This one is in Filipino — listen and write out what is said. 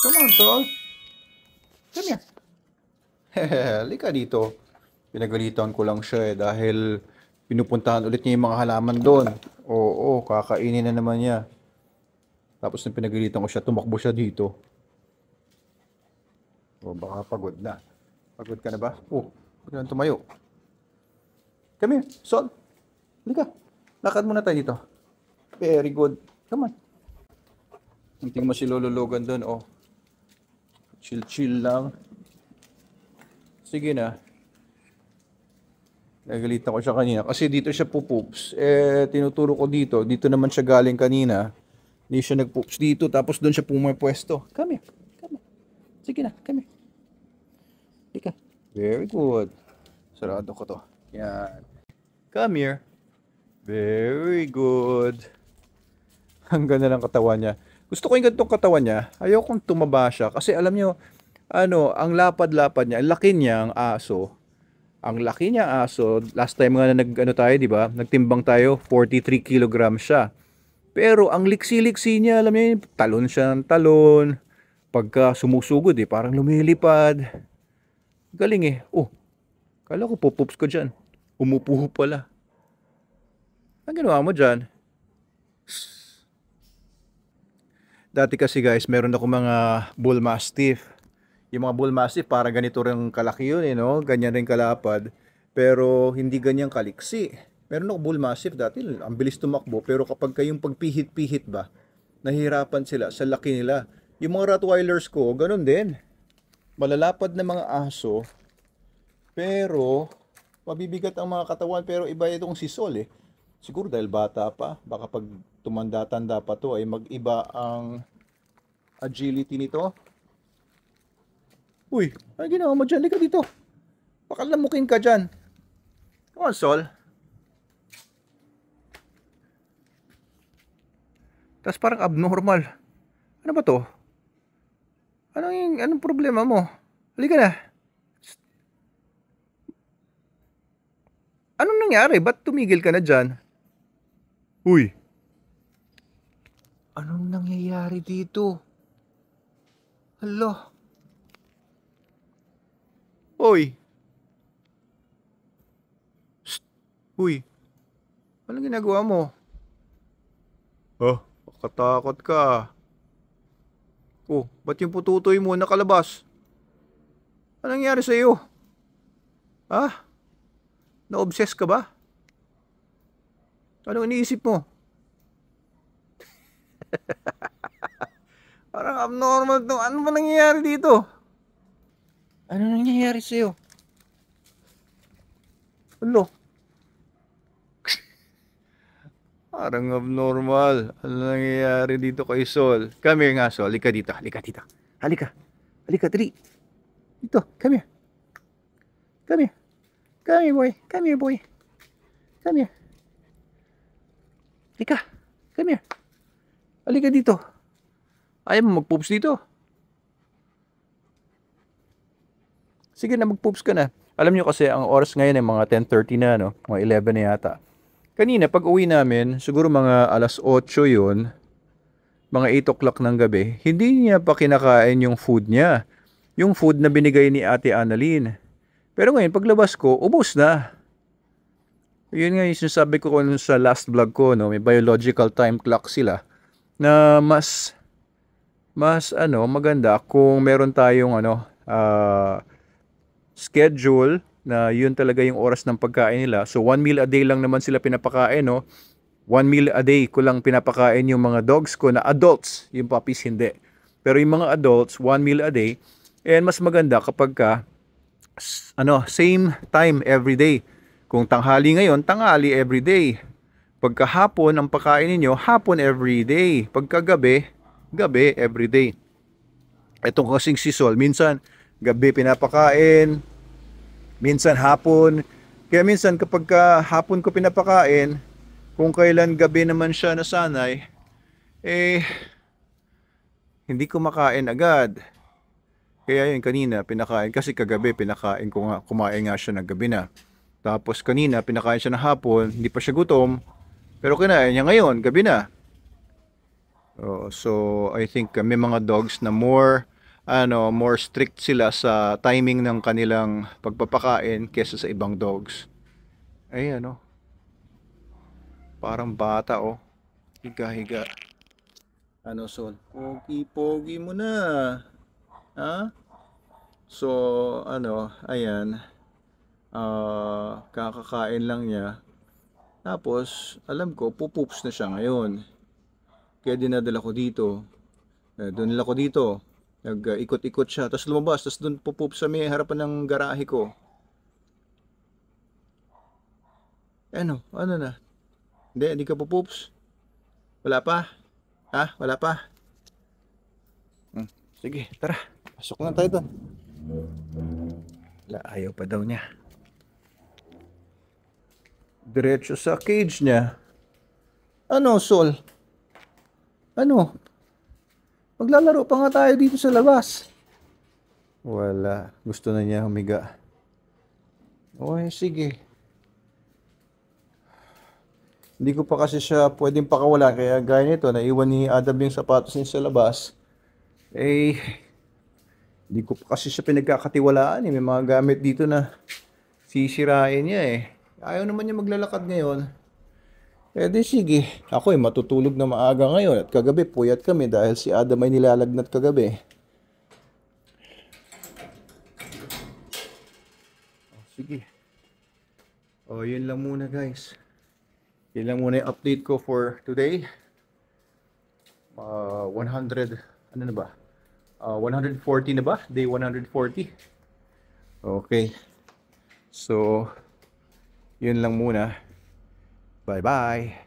Come on, Sol. Come here. Halika dito. Pinagalitan ko lang siya dahil pinupuntahan ulit niya yung mga halaman doon. Oo, kakainin na naman niya. Tapos nung pinagalitan ko siya, tumakbo siya dito. O baka pagod na. Pagod ka na ba? Oh, huwag na tumayo. Come here, Sol. Halika. Lakad muna tayo dito. Very good. Come on. Tingnan mo si Lolo Logan doon, oh. Chill lang. Sige na. Nagalitan ko siya kanina. Kasi dito siya pupoops. Tinuturo ko dito. Dito naman siya galing kanina. Hindi siya nagpoops dito. Tapos doon siya pumapwesto. Come here. Come here. Sige na. Come here. Ika. Very good. Sarado ko to. Yan. Come here. Very good. Ang ganda ng katawan niya. Gusto ko yung ganitong katawan niya. Ayaw kong tumaba siya. Kasi alam niyo, ang lapad-lapad niya, ang laki niyang aso. Ang laki niya aso. Last time nga na tayo, di ba? Nagtimbang tayo, 43 kilograms siya. Pero ang liksi-liksi niya, alam niyo, talon siya ng talon. Pagka sumusugod, parang lumilipad. Galing eh. Oh, kala ko pupups ko dyan. Umupo pala. Ang ginawa mo dyan? Dati kasi guys, meron ako mga bull mastiff. Yung mga bull mastiff, parang ganito rin kalaki yun, no? Ganyan rin kalapad. Pero hindi ganyan kaliksi. Meron ako bull mastiff dati, ang bilis tumakbo. Pero kapag kayong pagpihit-pihit ba, nahihirapan sila sa laki nila. Yung mga Rottweilers ko, ganun din. Malalapad na mga aso. Pero, mabibigat ang mga katawan. Pero iba itong si Sol eh. Siguro dahil bata pa, baka pag tumanda-tanda pa to ay mag-iba ang agility nito. Uy, ano ginawa mo dyan? Lika dito. Baka lamukin ka dyan. Come on, Sol. Tapos parang abnormal. Ano ba to? Anong problema mo? Halika na. Anong nangyari? Ba't tumigil ka na dyan? Uy. Anong nangyayari dito? Hala. Uy. Shh. Uy. Anong ginagawa mo? Oh, makatakot ka. Oh, ba't yung pututoy mo nakalabas? Anong nangyari sa iyo? Ha? Na-obsess ka ba? Anong iniisip mo? Parang abnormal to. Ano ba nangyayari dito? Ano nangyayari sa'yo? Ano? Parang abnormal. Ano nangyayari dito kay Sol? Come here nga, Sol. Halika dito. Halika dito. Halika. Halika, dali. Dito. Come here. Come here. Come here, boy. Come here, boy. Come here. Halika. Come here. Halika dito. Ayaw mo mag-poops dito? Sige na, mag-poops ka na. Alam nyo kasi, ang oras ngayon ay mga 10:30 na, no? Mga 11 na yata. Kanina, pag uwi namin, siguro mga alas 8 yun, mga 8 o'clock ng gabi, hindi niya pa kinakain yung food niya. Yung food na binigay ni Ate Annalyn. Pero ngayon, paglabas ko, ubos na. Yun nga yung sinasabi ko sa last vlog ko, no? May biological time clock sila na mas maganda kung meron tayong schedule na yun talaga yung oras ng pagkain nila. So 1 meal a day lang naman sila pinapakain, no? 1 meal a day ko lang pinapakain yung mga dogs ko na adults, yung puppies hindi. Pero yung mga adults, 1 meal a day. And mas maganda kapag same time every day. Kung tanghali ngayon, tanghali every day. Pagka hapon ang pagkain niyo, hapon every day. Pagka gabi, gabi every day. Etong kasing si Sol, minsan gabi pinapakain, minsan hapon. Kaya minsan kapag hapon ko pinapakain, kung kailan gabi naman siya nasanay, hindi ko makain agad. Kaya yun kanina pinakain, kasi kagabi pinakain ko nga, kumain nga siya ng gabi na. Tapos kanina pinakain siya ng hapon, hindi pa siya gutom, pero kinain niya ngayon, gabi na. So I think may mga dogs na more more strict sila sa timing ng kanilang pagpapakain kesa sa ibang dogs. Ay, parang bata, oh. Higa-higa. Sol? Pogi-pogi mo na. Ha? So, ayan. Kakakain lang niya. Tapos, alam ko, pupoops na siya ngayon. Kaya dinadala ko dito. Doon nila ko dito. Nag-ikot-ikot siya. Tapos lumabas. Tapos doon pupoops sa may harapan ng garahe ko. Ano na? Hindi ka pupoops? Wala pa? Ha? Wala pa? Sige, tara. Pasok na tayo doon. Wala, ayaw pa daw niya. Diretso sa cage niya. Sol? Maglalaro pa nga tayo dito sa labas. Wala. Gusto na niya humiga. Okay, sige. Hindi ko pa kasi siya pwedeng pakawalan. Kaya gaya nito, naiwan ni Adam yung sapatos niya sa labas. Hindi ko pa kasi siya pinagkakatiwalaan. May mga gamit dito na sisirain niya eh. Ayaw naman niya maglalakad ngayon. Di sige. Ako matutulog na maaga ngayon. At kagabi puyat kami dahil si Adam ay nilalagnat kagabi. Sige. Yun lang muna guys. Yun lang muna yung update ko for today. 140 na ba? Day 140. Okay. So, yun lang muna. Bye-bye.